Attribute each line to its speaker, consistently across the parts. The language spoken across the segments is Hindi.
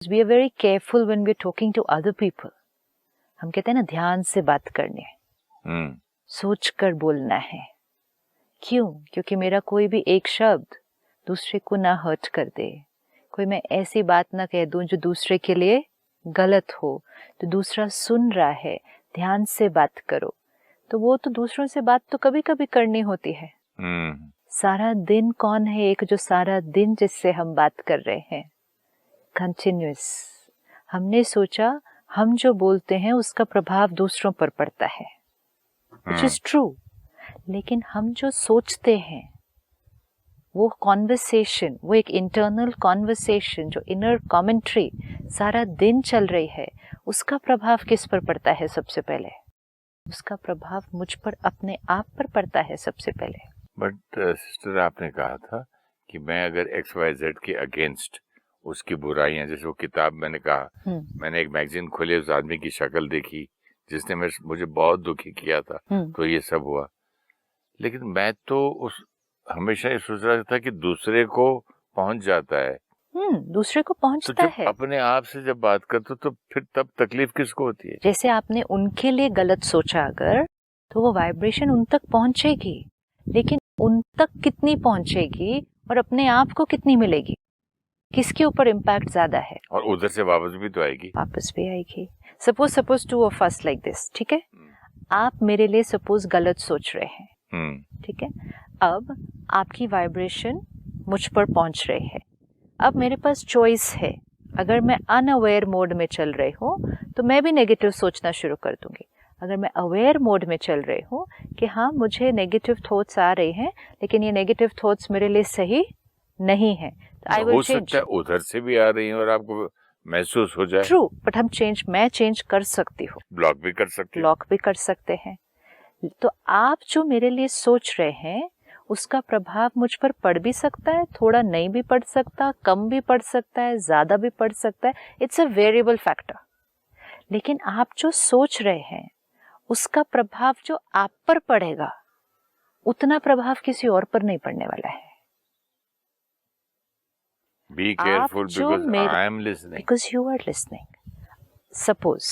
Speaker 1: We are very careful when we are talking to other people. हम कहते हैं ना ध्यान से बात करनी है, सोच कर बोलना है। क्यों? क्योंकि मेरा कोई भी एक शब्द दूसरे को ना हर्ट कर दे, कोई मैं ऐसी बात ना कह दूं जो दूसरे के लिए गलत हो। तो दूसरा सुन रहा है, ध्यान से बात करो। तो वो तो दूसरों से बात तो कभी कभी करनी होती है। सारा दिन कौन है एक जो सारा दिन जिससे हम बात कर रहे हैं? कंटिन्यूअस। हमने सोचा हम जो बोलते हैं उसका प्रभाव दूसरों पर पड़ता है, which is true। लेकिन हम जो सोचते हैं वो कॉन्वर्सेशन, वो एक इंटरनल कॉन्वर्सेशन, जो इनर कमेंट्री सारा दिन चल रही है, उसका प्रभाव किस पर पड़ता है? सबसे पहले उसका प्रभाव मुझ पर, अपने आप पर पड़ता है सबसे पहले।
Speaker 2: बट सिस्टर, आपने कहा था कि मैं अगर XYZ के अगेंस्ट उसकी बुराइयां, जैसे वो किताब मैंने कहा, मैंने एक मैगजीन खोली, उस आदमी की शक्ल देखी जिसने मुझे बहुत दुखी किया था, तो ये सब हुआ। लेकिन मैं तो हमेशा ये सोच रहा था कि दूसरे को पहुंच जाता है।
Speaker 1: दूसरे को पहुंचता
Speaker 2: तो
Speaker 1: है। अपने
Speaker 2: आप से जब बात करते तो फिर तब तकलीफ किसको होती है?
Speaker 1: जैसे आपने उनके लिए गलत सोचा अगर, तो वो वाइब्रेशन उन तक पहुंचेगी, लेकिन उन तक कितनी पहुंचेगी और अपने आप को कितनी मिलेगी, किसके ऊपर इम्पैक्ट ज्यादा है?
Speaker 2: और उधर से वापस भी तो आएगी।
Speaker 1: वापस भी आएगी। Suppose 2 of us like this, ठीक है? आप मेरे लिए सपोज गलत सोच रहे हैं, ठीक है? अब आपकी वाइब्रेशन मुझ पर पहुंच रही है। अब मेरे पास चॉइस है, अगर मैं अनअवेयर मोड में चल रही हूँ तो मैं भी नेगेटिव सोचना शुरू कर दूंगी। अगर मैं अवेयर मोड में चल रही हूँ कि हाँ मुझे नेगेटिव थॉट्स आ रहे हैं, लेकिन ये नेगेटिव थॉट्स मेरे लिए सही नहीं है, तो आई विल चेंज।
Speaker 2: उधर से भी आ रही है और आपको महसूस हो जाए।
Speaker 1: ट्रू, बट मैं चेंज कर सकती हूँ।
Speaker 2: ब्लॉक भी कर सकते
Speaker 1: हैं। तो आप जो मेरे लिए सोच रहे हैं उसका प्रभाव मुझ पर पड़ भी सकता है, थोड़ा नहीं भी पड़ सकता, कम भी पड़ सकता है, ज्यादा भी पड़ सकता है। It's a variable factor. लेकिन आप जो सोच रहे हैं उसका प्रभाव जो आप पर पड़ेगा, उतना प्रभाव किसी और पर नहीं पड़ने वाला है।
Speaker 2: Be careful because I am listening.
Speaker 1: Because you are listening. Suppose,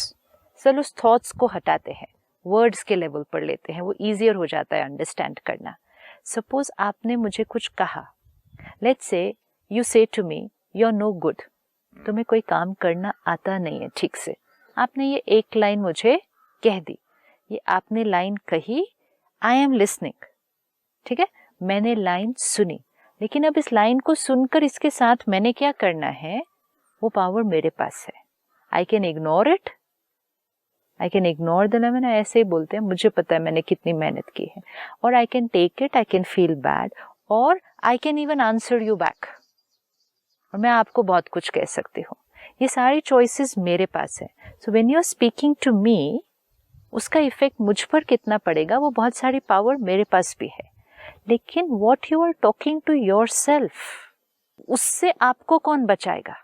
Speaker 1: चलो उस थॉट्स को हटाते हैं, वर्ड्स के लेवल पर लेते हैं, वो इजियर हो जाता है अंडरस्टैंड करना। सपोज आपने मुझे कुछ कहा, let's say you say to me you are no good, तुम्हें कोई काम करना आता नहीं है ठीक से। आपने ये एक लाइन मुझे कह दी, ये आपने लाइन कही, आई एम लिसनिंग, ठीक है? मैंने लाइन सुनी, लेकिन अब इस लाइन को सुनकर इसके साथ मैंने क्या करना है, वो पावर मेरे पास है। I can ignore it, I can ignore the lemon, ऐसे ही बोलते हैं, मुझे पता है मैंने कितनी मेहनत की है। और I can take it, I can feel bad, और I can even answer you back, और मैं आपको बहुत कुछ कह सकती हूँ। ये सारी चॉइसेस मेरे पास है। So when you are speaking to me, उसका इफेक्ट मुझ पर कितना पड़ेगा, वो बहुत सारी पावर मेरे पास भी है। लेकिन what you are talking to yourself, उससे आपको कौन बचाएगा?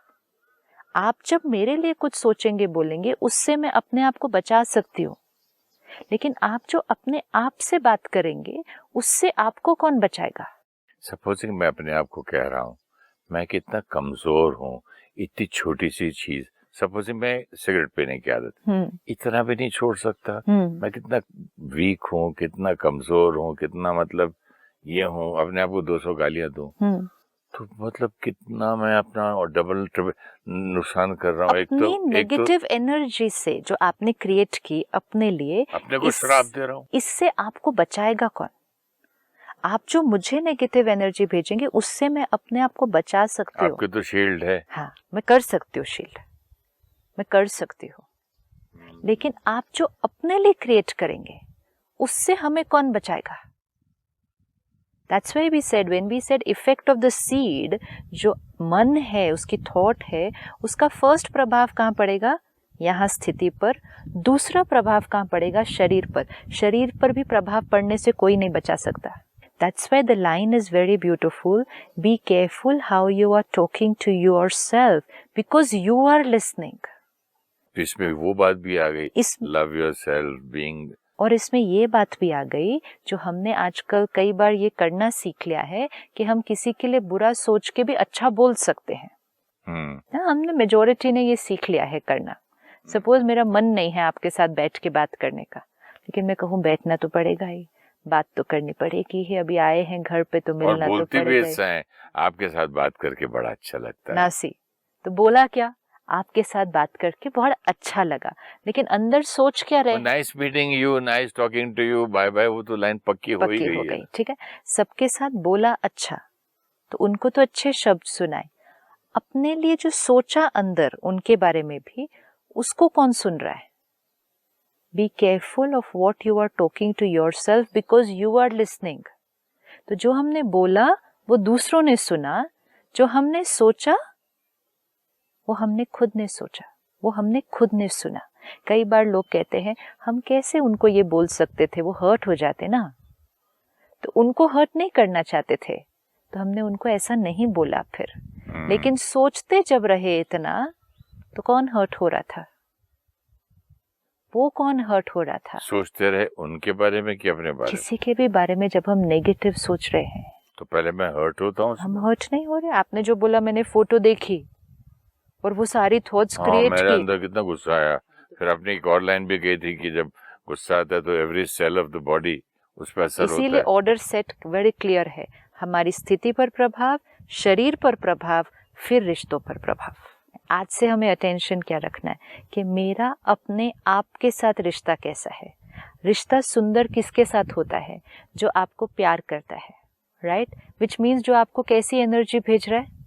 Speaker 1: आप जब मेरे लिए कुछ सोचेंगे, बोलेंगे, उससे मैं अपने आप को बचा सकती हूँ, लेकिन आप जो अपने आप से बात करेंगे उससे आपको कौन बचाएगा?
Speaker 2: सपोजिंग मैं अपने आप को कह रहा हूँ मैं कितना कमजोर हूँ, इतनी छोटी सी चीज, सपोजिंग मैं सिगरेट पीने की आदत इतना भी नहीं छोड़ सकता। मैं कितना वीक हूँ, कितना कमजोर हूँ, कितना मतलब ये हूँ, अपने आप को 200 गालियां दूं, तो मतलब कितना मैं अपना और डबल ट्रिपल नुकसान कर रहा हूँ।
Speaker 1: अपनी नेगेटिव एनर्जी से जो आपने क्रिएट की अपने लिए,
Speaker 2: अपने को श्राप दे रहा हूँ।
Speaker 1: इससे आपको बचाएगा कौन? आप जो मुझे नेगेटिव एनर्जी भेजेंगे उससे मैं अपने आप को बचा सकती हूँ।
Speaker 2: आपके तो शील्ड है।
Speaker 1: हाँ, मैं कर सकती हूँ शील्ड, मैं कर सकती हूँ। लेकिन आप जो अपने लिए क्रिएट करेंगे उससे हमें कौन बचाएगा? That's why we said, when we said effect of the seed, जो मन है, उसकी थॉट है, उसका फर्स्ट प्रभाव कहाँ पड़ेगा? यहाँ स्थिति पर। दूसरा प्रभाव कहाँ पड़ेगा? शरीर पर। शरीर पर भी प्रभाव पड़ने से कोई नहीं बचा सकता। That's why the line is very beautiful. Be careful how you are talking to yourself, because you are listening.
Speaker 2: इसमें वो बात भी आ गई, love yourself, being,
Speaker 1: और इसमें ये बात भी आ गई जो हमने आजकल कई बार ये करना सीख लिया है कि हम किसी के लिए बुरा सोच के भी अच्छा बोल सकते हैं। हमने मेजोरिटी ने ये सीख लिया है करना। सपोज मेरा मन नहीं है आपके साथ बैठ के बात करने का, लेकिन मैं कहूँ बैठना तो पड़ेगा ही, बात तो करनी पड़ेगी ही, अभी आए हैं घर पे तो मिलना तो पड़ेगा।
Speaker 2: भी ऐसा है, आपके साथ बात करके बड़ा अच्छा लगता है
Speaker 1: नासी, तो बोला क्या, आपके साथ बात करके बहुत अच्छा लगा, लेकिन अंदर सोच क्या रहे,
Speaker 2: nice meeting you, nice talking to you, bye bye, वो तो लाइन पक्की हो गई।
Speaker 1: ठीक है, सबके साथ बोला अच्छा, तो उनको तो अच्छे शब्द सुनाए, अपने लिए जो सोचा अंदर उनके बारे में भी, उसको कौन सुन रहा है? Be careful of what you are talking to yourself because you are listening. तो जो हमने बोला वो दूसरों ने सुना, जो हमने सोचा वो हमने खुद ने सोचा, वो हमने खुद ने सुना। कई बार लोग कहते हैं हम कैसे उनको ये बोल सकते थे, वो हर्ट हो जाते ना, तो उनको हर्ट नहीं करना चाहते थे, तो हमने उनको ऐसा नहीं बोला फिर। लेकिन सोचते जब रहे इतना, तो कौन हर्ट हो रहा था? वो कौन हर्ट हो रहा था?
Speaker 2: सोचते रहे उनके बारे में कि अपने बारे में?
Speaker 1: किसी के भी बारे में जब हम नेगेटिव सोच रहे हैं
Speaker 2: तो पहले मैं हर्ट होता हूँ।
Speaker 1: हम हर्ट नहीं हो रहे। आपने जो बोला, मैंने फोटो देखी और वो सारी थॉट्स क्रिएट की,
Speaker 2: मेरे अंदर कितना गुस्सा आया। फिर अपनी एक और लाइन भी गई थी कि जब गुस्सा आता है तो every cell of the body उस पर असर होता है।
Speaker 1: इसीलिए ऑर्डर सेट वेरी क्लियर है, हमारी स्थिति पर प्रभाव, शरीर पर प्रभाव, फिर रिश्तों पर प्रभाव। आज से हमें अटेंशन क्या रखना है कि मेरा अपने आप के साथ रिश्ता कैसा है। रिश्ता सुंदर किसके साथ होता है? जो आपको प्यार करता है, राइट? विच मीन्स जो आपको कैसी एनर्जी भेज रहा है।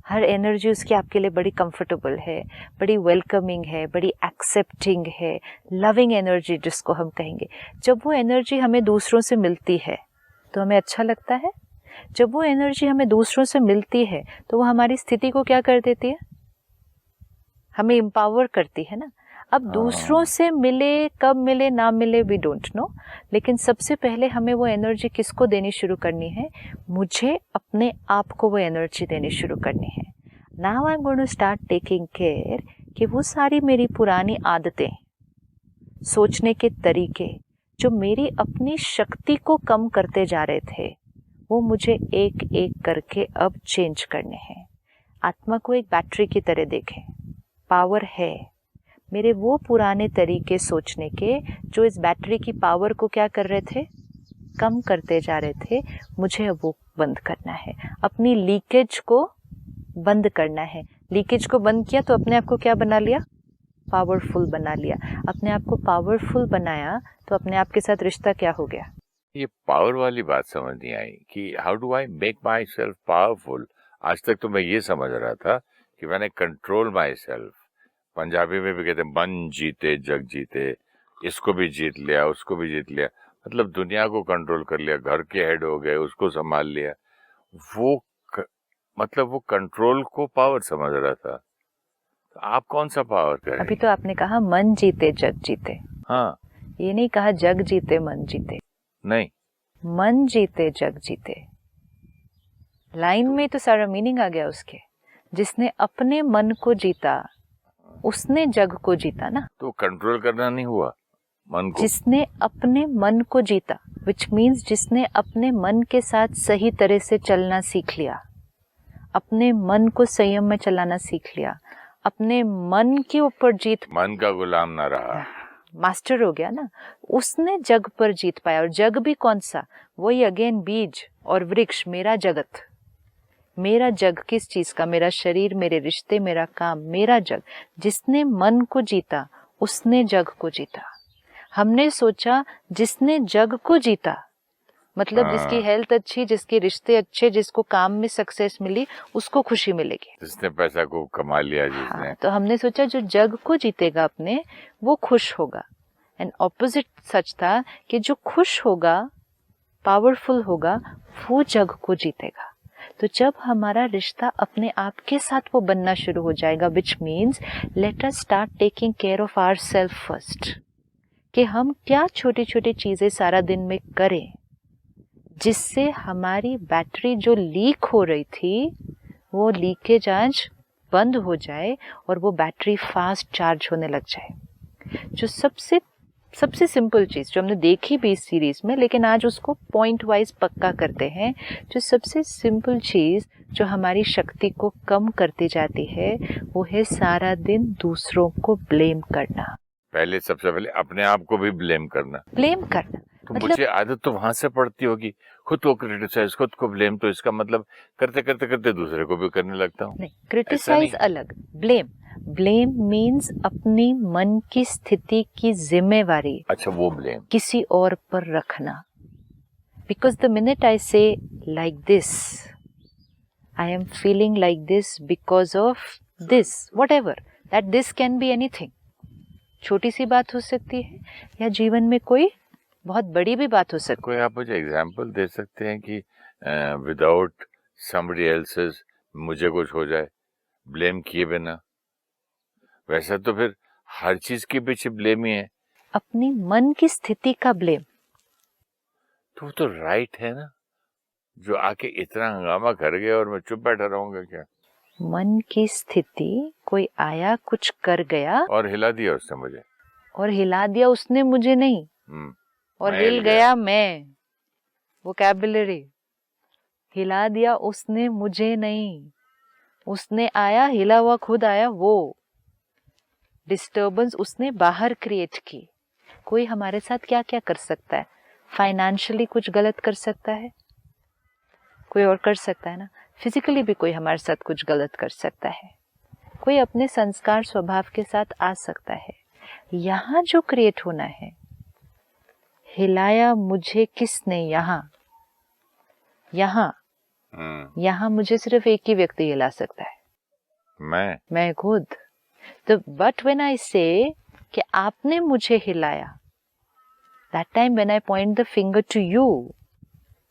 Speaker 1: हर एनर्जी उसकी आपके लिए बड़ी कंफर्टेबल है, बड़ी वेलकमिंग है, बड़ी एक्सेप्टिंग है, लविंग एनर्जी जिसको हम कहेंगे। जब वो एनर्जी हमें दूसरों से मिलती है तो हमें अच्छा लगता है। जब वो एनर्जी हमें दूसरों से मिलती है तो वो हमारी स्थिति को क्या कर देती है? हमें एम्पावर करती है ना। अब दूसरों से मिले, कब मिले ना मिले वी डोंट नो, लेकिन सबसे पहले हमें वो एनर्जी किसको देनी शुरू करनी है? मुझे अपने आप को वो एनर्जी देनी शुरू करनी है। Now I am going to start taking care कि वो सारी मेरी पुरानी आदतें, सोचने के तरीके जो मेरी अपनी शक्ति को कम करते जा रहे थे, वो मुझे एक एक करके अब चेंज करने हैं। आत्मा को एक बैटरी की तरह देखें, पावर है। मेरे वो पुराने तरीके सोचने के जो इस बैटरी की पावर को क्या कर रहे थे? कम करते जा रहे थे, मुझे अब वो बंद करना है। अपनी लीकेज को बंद करना है। लीकेज को बंद किया तो अपने आप को क्या बना लिया? पावरफुल बना लिया। अपने आप को पावरफुल बनाया तो अपने आप के साथ रिश्ता क्या हो गया?
Speaker 2: ये पावर वाली बात समझ नहीं आई कि how do I make my self powerful. आज तक तो मैं ये समझ रहा था कि मैंने कंट्रोल माई सेल्फ। पंजाबी में भी कहते हैं मन जीते जग जीते, इसको भी जीत लिया, उसको भी जीत लिया, मतलब दुनिया को कंट्रोल कर लिया, घर के हेड हो गए, उसको संभाल लिया। मतलब वो कंट्रोल को पावर समझ रहा था। तो आप कौन सा पावर करें?
Speaker 1: अभी तो आपने कहा मन जीते जग जीते।
Speaker 2: हाँ,
Speaker 1: ये नहीं कहा जग जीते मन जीते।
Speaker 2: नहीं,
Speaker 1: मन जीते जग जीते। लाइन में तो सारा मीनिंग आ गया उसके। जिसने अपने मन को जीता उसने जग को जीता ना।
Speaker 2: तो कंट्रोल करना नहीं हुआ मन को।
Speaker 1: जिसने अपने मन को जीता, विच मीन्स जिसने अपने मन के साथ सही तरह से चलना सीख लिया, अपने मन को संयम में चलाना सीख लिया, अपने मन के ऊपर जीत,
Speaker 2: मन का गुलाम ना रहा,
Speaker 1: मास्टर हो गया ना, उसने जग पर जीत पाया। और जग भी कौन सा? वही अगेन बीज और वृक्ष, मेरा जगत। मेरा जग किस चीज का? मेरा शरीर, मेरे रिश्ते, मेरा काम, मेरा जग। जिसने मन को जीता उसने जग को जीता। हमने सोचा जिसने जग को जीता मतलब जिसकी हेल्थ अच्छी, जिसके रिश्ते अच्छे, जिसको काम में सक्सेस मिली, उसको खुशी मिलेगी।
Speaker 2: जिसने पैसा को कमा लिया, जिसने
Speaker 1: हाँ, तो हमने सोचा जो जग को जीतेगा अपने, वो खुश होगा। एंड ऑपोजिट सच था कि जो खुश होगा, पावरफुल होगा, वो जग को जीतेगा। तो जब हमारा रिश्ता अपने आप के साथ वो बनना शुरू हो जाएगा, which means let us start taking care of our self first, कि हम क्या छोटी छोटी चीजें सारा दिन में करें जिससे हमारी बैटरी जो लीक हो रही थी वो लीकेज आज बंद हो जाए और वो बैटरी फास्ट चार्ज होने लग जाए। जो सबसे सबसे सिंपल चीज जो हमने देखी भी इस सीरीज में, लेकिन आज उसको पॉइंट वाइज पक्का करते हैं। जो सबसे सिंपल चीज जो हमारी शक्ति को कम करती जाती है वो है सारा दिन दूसरों को ब्लेम करना।
Speaker 2: पहले सबसे पहले अपने आप को भी ब्लेम करना। तो
Speaker 1: मतलब
Speaker 2: मुझे आदत तो वहां से पड़ती होगी, खुद को क्रिटिसाइज, खुद को ब्लेम, तो इसका मतलब करते करते करते दूसरे को भी करने लगता हूँ।
Speaker 1: नहीं, क्रिटिसाइज अलग, ब्लेम मीन्स अपनी मन की स्थिति की जिम्मेवारी
Speaker 2: अच्छा, वो ब्लेम
Speaker 1: किसी और पर रखना। बिकॉज द मिनट आई से like this, I am feeling like this because of this, what ever that, this can be anything. छोटी सी बात हो सकती है या जीवन में कोई बहुत बड़ी भी बात हो सकती है।
Speaker 2: कोई आप मुझे एग्जाम्पल दे सकते हैं कि विदाउट समबडी एल्सेस मुझे कुछ हो जाए ब्लेम किए बिना? वैसा तो फिर हर चीज के पीछे ब्लेम ही है।
Speaker 1: अपनी मन की स्थिति का ब्लेम
Speaker 2: तो वो तो राइट है ना, जो आके इतना हंगामा कर गया और मैं चुप बैठा रहूंगा क्या?
Speaker 1: मन की स्थिति, कोई आया कुछ कर गया
Speaker 2: और हिला दिया उसने मुझे,
Speaker 1: और हिला दिया उसने मुझे नहीं, और हिल गया मैं, वोकैबुलरी, हिला दिया उसने मुझे नहीं, उसने आया, हिला हुआ खुद आया, वो डिस्टर्बेंस उसने बाहर क्रिएट की। कोई हमारे साथ क्या क्या कर सकता है? फाइनेंशियली कुछ गलत कर सकता है, कोई और कर सकता है ना। फिजिकली भी कोई हमारे साथ कुछ गलत कर सकता है, कोई अपने संस्कार स्वभाव के साथ आ सकता है। यहाँ जो क्रिएट होना है, हिलाया मुझे किसने? यहाँ मुझे सिर्फ एक ही व्यक्ति हिला सकता है, मैं खुद। तो बट व्हेन आई से कि आपने मुझे हिलाया, that time when I point the finger to you,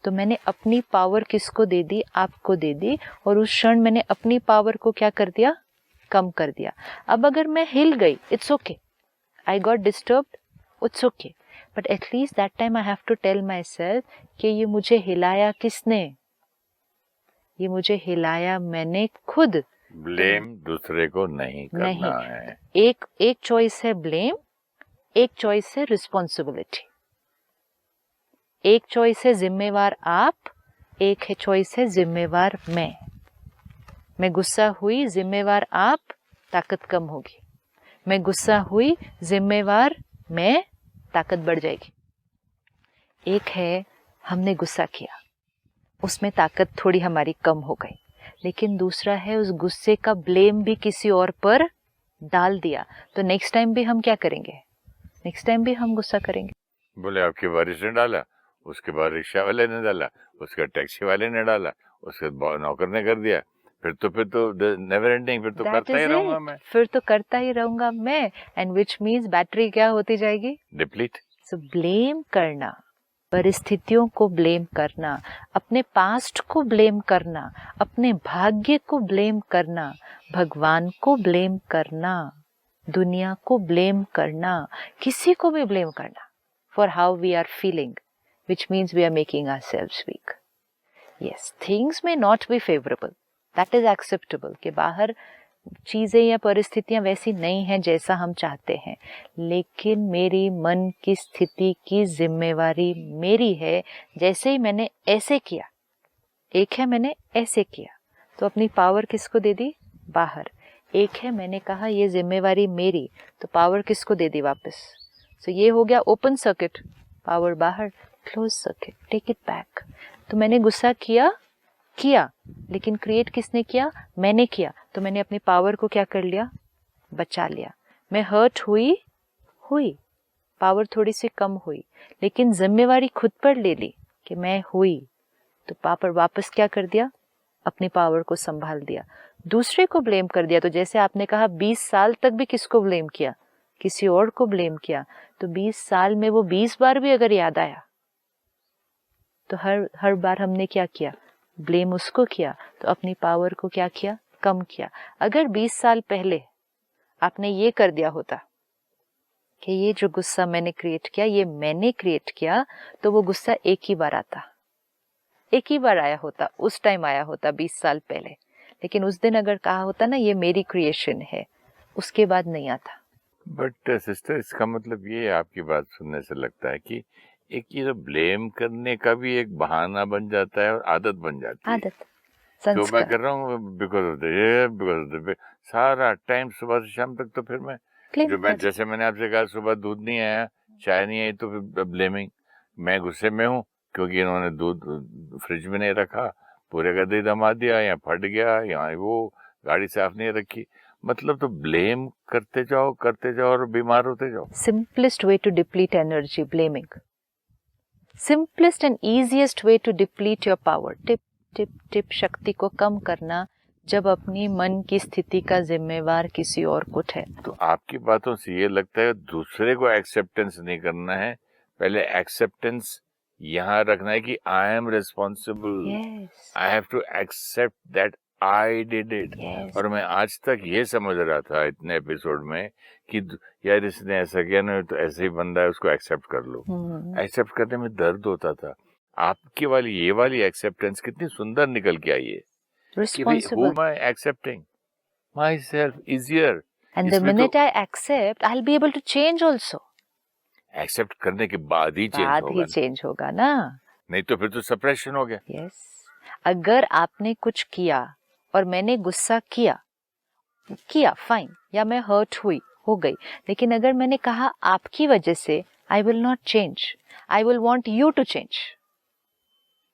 Speaker 1: तो मैंने अपनी पावर किसको दे दी? आपको दे दी। और उस क्षण मैंने अपनी पावर को क्या कर दिया? कम कर दिया। अब अगर मैं हिल गई, it's okay, I got disturbed, it's okay, but at least that time I have to tell my self कि ये मुझे हिलाया किसने? ये मुझे हिलाया मैंने खुद।
Speaker 2: ब्लेम दूसरे को नहीं करना है।
Speaker 1: एक चॉइस है ब्लेम, एक चॉइस है रिस्पॉन्सिबिलिटी। एक चॉइस है जिम्मेवार आप, एक है चॉइस है जिम्मेवार मैं गुस्सा हुई, जिम्मेवार आप, ताकत कम होगी। मैं गुस्सा हुई, जिम्मेवार मैं, ताकत बढ़ जाएगी। एक है हमने गुस्सा किया, उसमें ताकत थोड़ी हमारी कम हो गई, लेकिन दूसरा है उस गुस्से का ब्लेम भी किसी और पर डाल दिया, तो नेक्स्ट टाइम भी हम क्या करेंगे? नेक्स्ट टाइम भी हम गुस्सा करेंगे।
Speaker 2: बोले आपके बारिश ने डाला, उसके बाद रिक्शा वाले ने डाला, उसके टैक्सी वाले ने डाला, उसके नौकर ने कर दिया, फिर तो नेवर एंडिंग, फिर तो करता ही रहूंगा मैं,
Speaker 1: फिर तो करता ही रहूंगा मैं, एंड विच मीन्स बैटरी क्या होती जाएगी?
Speaker 2: डिप्लीट।
Speaker 1: सो ब्लेम करना, परिस्थितियों को ब्लेम करना, अपने पास्ट को ब्लेम करना, अपने भाग्य को ब्लेम करना, भगवान को ब्लेम करना, दुनिया को ब्लेम करना, किसी को भी ब्लेम करना for how we are feeling, which means we are making ourselves weak. Yes, things may not be favorable. That is acceptable कि बाहर चीजें या परिस्थितियां वैसी नहीं हैं जैसा हम चाहते हैं, लेकिन मेरी मन की स्थिति की जिम्मेवारी मेरी है। जैसे ही मैंने ऐसे किया, एक है मैंने ऐसे किया, तो अपनी पावर किसको दे दी? बाहर। एक है मैंने कहा ये जिम्मेवारी मेरी, तो पावर किसको दे दी? वापस। तो ये हो गया ओपन सर्किट, पावर बाहर, close circuit, take it back. तो मैंने गुस्सा किया, लेकिन क्रिएट किसने किया? मैंने किया, तो मैंने अपनी पावर को क्या कर लिया? बचा लिया। मैं हर्ट हुई, पावर थोड़ी सी कम हुई, लेकिन जिम्मेवारी खुद पर ले ली कि मैं हुई, तो पावर वापस क्या कर दिया? अपनी पावर को संभाल दिया। दूसरे को ब्लेम कर दिया, तो जैसे आपने कहा 20 साल तक भी किसको ब्लेम किया? किसी और को ब्लेम किया। तो 20 साल में वो 20 बार भी अगर याद आया, तो हर बार हमने क्या किया? ब्लेम उसको किया, तो अपनी पावर को क्या किया? कम किया। अगर 20 साल पहले आपने ये कर दिया होता कि ये जो गुस्सा मैंने क्रिएट किया, ये मैंने क्रिएट किया, तो वो गुस्सा एक ही बार आता, एक ही बार आया होता, उस टाइम आया होता 20 साल पहले। लेकिन उस दिन अगर कहा होता ना ये मेरी क्रिएशन है, उसके बाद नहीं आता।
Speaker 2: बट सिस्टर, इसका मतलब ये आपकी बात सुनने से लगता है कि एक ये ब्लेम करने का भी एक बहाना बन जाता है और आदत बन जाती है।
Speaker 1: आदत,
Speaker 2: जो मैं
Speaker 1: संस्कार,
Speaker 2: कर रहा हूँ बिकॉज ऑफ बिकॉज ऑफ सारा टाइम सुबह से शाम तक तो फिर मैं
Speaker 1: क्लेम
Speaker 2: जो मैं
Speaker 1: कर।
Speaker 2: जैसे मैंने आपसे कहा सुबह दूध नहीं आया, चाय नहीं आई, तो फिर ब्लेमिंग, मैं गुस्से में हूँ क्योंकि इन्होंने दूध फ्रिज में नहीं रखा, पूरे का दही जमा दिया, या फट गया, या वो गाड़ी साफ नहीं रखी। मतलब तो ब्लेम करते जाओ और बीमार होते जाओ।
Speaker 1: Simplest way to deplete energy, blaming. Simplest and easiest way to deplete your power. Tip tip tip शक्ति को कम करना जब अपनी मन की स्थिति का जिम्मेवार किसी और को ठहरा।
Speaker 2: तो आपकी बातों से ये लगता है दूसरे को एक्सेप्टेंस नहीं करना है, पहले एक्सेप्टेंस यहाँ रखना है कि I am responsible,
Speaker 1: Yes.
Speaker 2: I have to accept that I did it.
Speaker 1: Yes.
Speaker 2: और मैं आज तक ये समझ रहा था इतने एपिसोड में कि यार इसने ऐसा किया ना, तो ऐसे ही बंदा है, उसको एक्सेप्ट कर लो। एक्सेप्ट करने में दर्द होता था। आपकी वाली ये वाली एक्सेप्टेंस कितनी सुंदर निकल के आई है कि भाई who am I accepting? Myself easier.
Speaker 1: And the minute I accept, I'll be able to change also.
Speaker 2: Accept करने के बाद ही
Speaker 1: चेंज होगा ना,
Speaker 2: नहीं तो फिर तो सप्रेशन हो गया।
Speaker 1: यस। अगर आपने कुछ किया और मैंने गुस्सा किया फाइन, या मैं हर्ट हुई, हो गई, लेकिन अगर मैंने कहा आपकी वजह से I will not change, I will want you to change,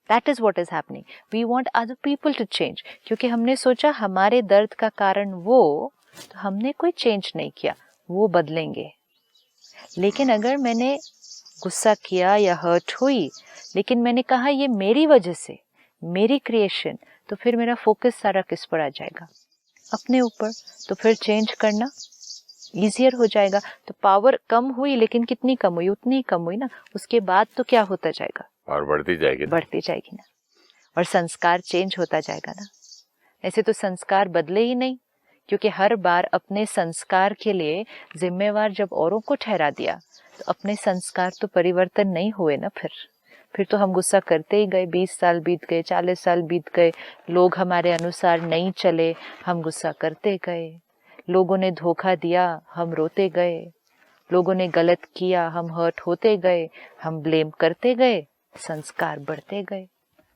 Speaker 1: that is what is happening. We want other people to change, क्योंकि हमने सोचा हमारे दर्द का कारण वो, तो हमने कोई चेंज नहीं किया, वो बदलेंगे। लेकिन अगर मैंने गुस्सा किया या हर्ट हुई, लेकिन मैंने कहा ये मेरी वजह से, मेरी क्रिएशन, तो फिर मेरा फोकस सारा किस पर आ जाएगा? अपने ऊपर। तो फिर चेंज करना इजियर हो जाएगा। तो पावर कम हुई, लेकिन कितनी कम हुई? उतनी ही कम हुई ना। उसके बाद तो क्या होता जाएगा?
Speaker 2: और बढ़ती जाएगी
Speaker 1: ना। और संस्कार चेंज होता जाएगा ना। ऐसे तो संस्कार बदले ही नहीं, क्योंकि हर बार अपने संस्कार के लिए जिम्मेवार जब औरों को ठहरा दिया, तो अपने संस्कार तो परिवर्तन नहीं हुए ना। फिर तो हम गुस्सा करते ही गए। 20 साल बीत गए, 40 साल बीत गए, लोग हमारे अनुसार नहीं चले, हम गुस्सा करते गए। लोगों ने धोखा दिया, हम रोते गए। लोगों ने गलत किया, हम हर्ट होते गए, हम ब्लेम करते गए, संस्कार बढ़ते गए,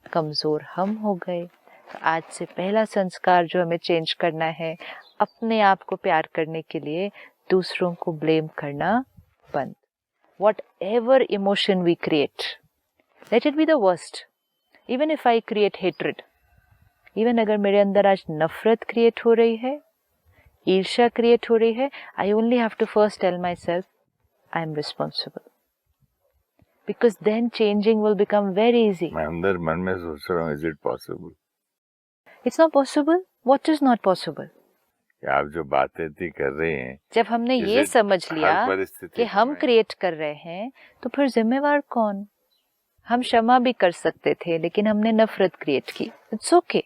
Speaker 1: कमजोर हम हो गए। तो आज से पहला संस्कार जो हमें चेंज करना है, अपने आप को प्यार करने के लिए दूसरों को ब्लेम करना बंद। Whatever emotion we create, let it be the worst. Even if I create hatred, even अगर मेरे अंदर आज नफरत क्रिएट हो रही है, ईर्ष्या क्रिएट हो रही है, I only have to first tell myself I am responsible, because then changing will become very easy.
Speaker 2: मैं अंदर मन में सोच रहा हूँ, is it possible?
Speaker 1: It's not possible. What is not possible?
Speaker 2: आप जो बातें थी कर रहे हैं,
Speaker 1: जब हमने ये समझ लिया कि हम क्रिएट कर रहे हैं, तो फिर जिम्मेवार कौन? हम क्षमा भी कर सकते थे, लेकिन हमने नफरत क्रिएट की। इट्स ओके,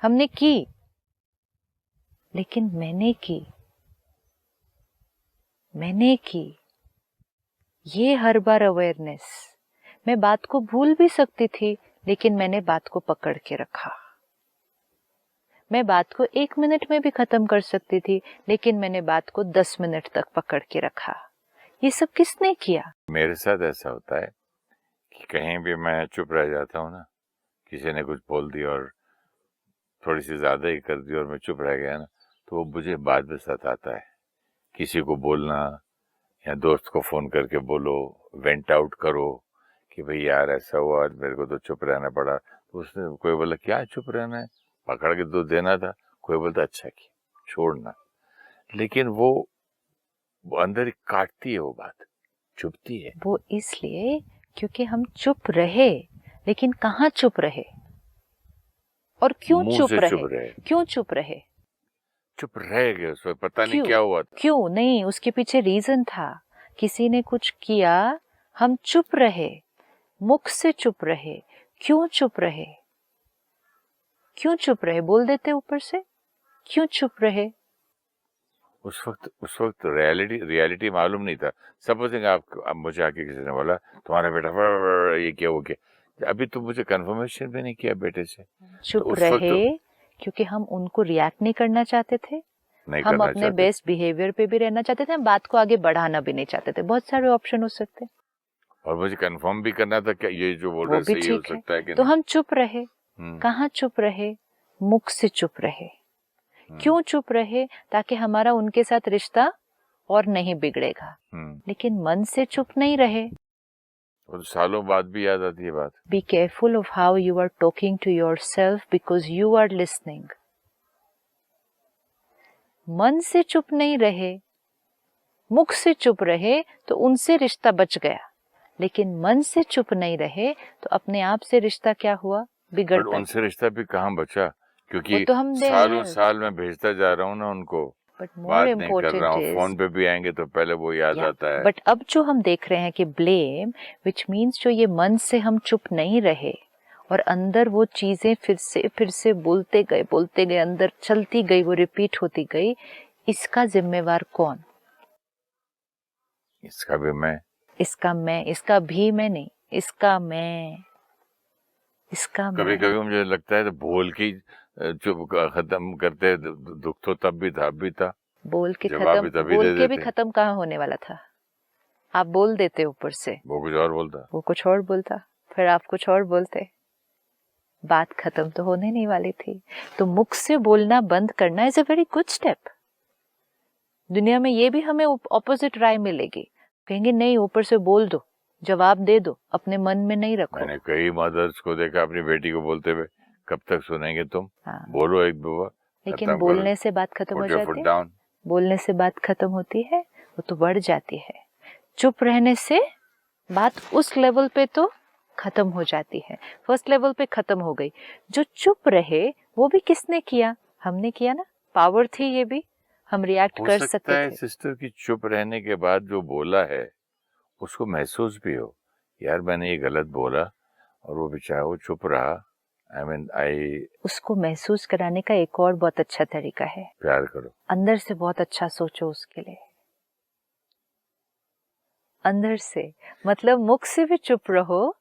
Speaker 1: हमने की, लेकिन मैंने की ये हर बार अवेयरनेस। मैं बात को भूल भी सकती थी, लेकिन मैंने बात को पकड़ के रखा। मैं बात को 1 मिनट में भी खत्म कर सकती थी, लेकिन मैंने बात को 10 मिनट तक पकड़ के रखा। ये सब किसने किया?
Speaker 2: मेरे साथ ऐसा होता है कि कहीं भी मैं चुप रह जाता हूँ ना, किसी ने कुछ बोल दिया और थोड़ी सी ज्यादा ही कर दी और मैं चुप रह गया ना, तो वो मुझे बाद में सताता है। किसी को बोलना या दोस्त को फोन करके बोलो, वेंट आउट करो कि भाई यार ऐसा हुआ, मेरे को तो चुप रहना पड़ा। तो उसने कोई बोला क्या चुप रहना है, पकड़ के तो देना था। कोई बोलता अच्छा की छोड़ना। लेकिन वो अंदर काटती है, वो बात चुभती है।
Speaker 1: वो इसलिए क्योंकि हम चुप रहे, लेकिन कहाँ चुप रहे और क्यों चुप रहे? क्यों चुप रहे?
Speaker 2: चुप रह गए, उसमें पता नहीं क्या हुआ था।
Speaker 1: क्यों नहीं, उसके पीछे रीजन था। किसी ने कुछ किया, हम चुप रहे, मुख से चुप रहे। क्यों चुप रहे? क्यों चुप रहे? बोल देते ऊपर से, क्यों चुप रहे?
Speaker 2: उस वक्त रियलिटी मालूम नहीं था। सपोजिंग आप मुझे आके किसी ने बोला तुम्हारा बेटा ये क्या, वो क्या, अभी तो मुझे कंफर्मेशन भी नहीं किया बेटे से।
Speaker 1: चुप रहे क्योंकि हम उनको रिएक्ट नहीं करना चाहते थे।
Speaker 2: नहीं
Speaker 1: हम
Speaker 2: करना
Speaker 1: अपने
Speaker 2: चाहते।
Speaker 1: बेस्ट बिहेवियर पे भी रहना चाहते थे, हम बात को आगे बढ़ाना भी नहीं चाहते थे। बहुत सारे ऑप्शन हो सकते,
Speaker 2: और मुझे कंफर्म भी करना था क्या ये जो बोल
Speaker 1: वो
Speaker 2: रहे
Speaker 1: भी
Speaker 2: सही हो
Speaker 1: ठीक है।
Speaker 2: सकता है कि
Speaker 1: तो
Speaker 2: नहीं।
Speaker 1: हम चुप रहे। कहाँ चुप रहे? मुख से चुप रहे। क्यों चुप रहे? ताकि हमारा उनके साथ रिश्ता और नहीं बिगड़ेगा। लेकिन मन से चुप नहीं रहे।
Speaker 2: और सालों बाद भी याद आती है बात।
Speaker 1: Be careful of how you are talking to yourself because you are listening. मन से चुप नहीं रहे, मुख से चुप रहे तो उनसे रिश्ता बच गया। लेकिन मन से चुप नहीं रहे तो अपने आप से रिश्ता क्या हुआ? बिगड़ता।
Speaker 2: पर उनसे रिश्ता भी कहाँ बचा, क्योंकि
Speaker 1: तो हम
Speaker 2: सालों साल मैं भेजता जा रहा हूँ ना उनको, बात नहीं कर रहा हूँ, फोन पे भी आएंगे तो पहले वो याद आता है।
Speaker 1: बट अब जो हम देख रहे हैं कि ब्लेम, विच मीन्स जो ये मन से हम चुप नहीं रहे और अंदर वो चीजें फिर से बोलते गए, अंदर चलती गई, वो रिपीट होती गई, इसका जिम्मेवार कौन?
Speaker 2: इसका भी मैं,
Speaker 1: इसका भी मैं नहीं, इसका मैं।
Speaker 2: कभी कभी मुझे लगता है तो बोल के चुप खत्म करते, दुख तो तब भी था, अब भी था।
Speaker 1: बोल के भी खत्म कहाँ होने वाला था? आप बोल देते ऊपर से,
Speaker 2: वो कुछ और बोलता,
Speaker 1: फिर आप कुछ और बोलते, बात खत्म तो होने नहीं वाली थी। तो मुख से बोलना बंद करना is a very good step. दुनिया में ये भी हमें ऑपोजिट राय मिलेगी, कहेंगे नहीं ऊपर से बोल दो, जवाब दे दो, अपने मन में नहीं रखो।
Speaker 2: मैंने कई मदर्स को देखा अपनी बेटी को बोलते हुए, कब तक सुनेंगे तुम?
Speaker 1: हाँ।
Speaker 2: बोलो एक दो बार।
Speaker 1: लेकिन बोलने से बात खत्म हो जाती है। बोलने से बात खत्म होती है, वो तो बढ़ जाती है। चुप रहने से बात उस लेवल पे तो खत्म हो जाती है। फर्स्ट लेवल पे खत्म हो गई। जो चुप रहे वो भी किसने किया? हमने किया ना। पावर थी ये भी, हम रिएक्ट कर सकते थे।
Speaker 2: सिस्टर की चुप रहने के बाद जो बोला है उसको महसूस भी हो, यार मैंने ये गलत बोला, और वो बेचारा वो चुप रहा।
Speaker 1: उसको महसूस कराने का एक और बहुत अच्छा तरीका है,
Speaker 2: प्यार करो। अंदर
Speaker 1: से बहुत अच्छा सोचो उसके लिए। अंदर से मतलब मुख से भी चुप रहो,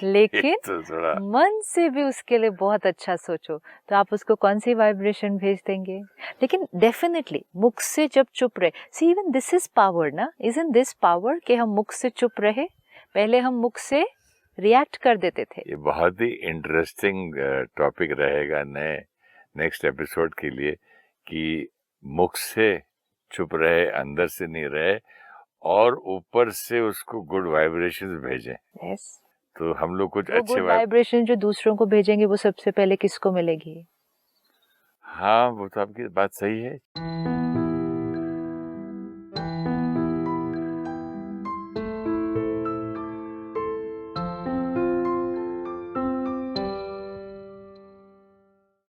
Speaker 1: लेकिन
Speaker 2: तो
Speaker 1: मन से भी उसके लिए बहुत अच्छा सोचो। तो आप उसको कौन सी वाइब्रेशन भेज देंगे? लेकिन डेफिनेटली मुख से जब चुप रहे, see even this is power ना, इजंट दिस पावर कि हम मुख से चुप रहे? पहले हम मुख से रिएक्ट कर देते थे।
Speaker 2: ये बहुत ही इंटरेस्टिंग टॉपिक रहेगा नेक्स्ट एपिसोड के लिए, कि मुख से चुप रहे, अंदर से नहीं रहे, और ऊपर से उसको गुड वाइब्रेशंस भेजें।
Speaker 1: yes.
Speaker 2: तो हम लोग कुछ अच्छे
Speaker 1: गुड वाइब्रेशन जो दूसरों को भेजेंगे वो सबसे पहले किसको मिलेगी?
Speaker 2: हाँ, वो तो आपकी बात सही है।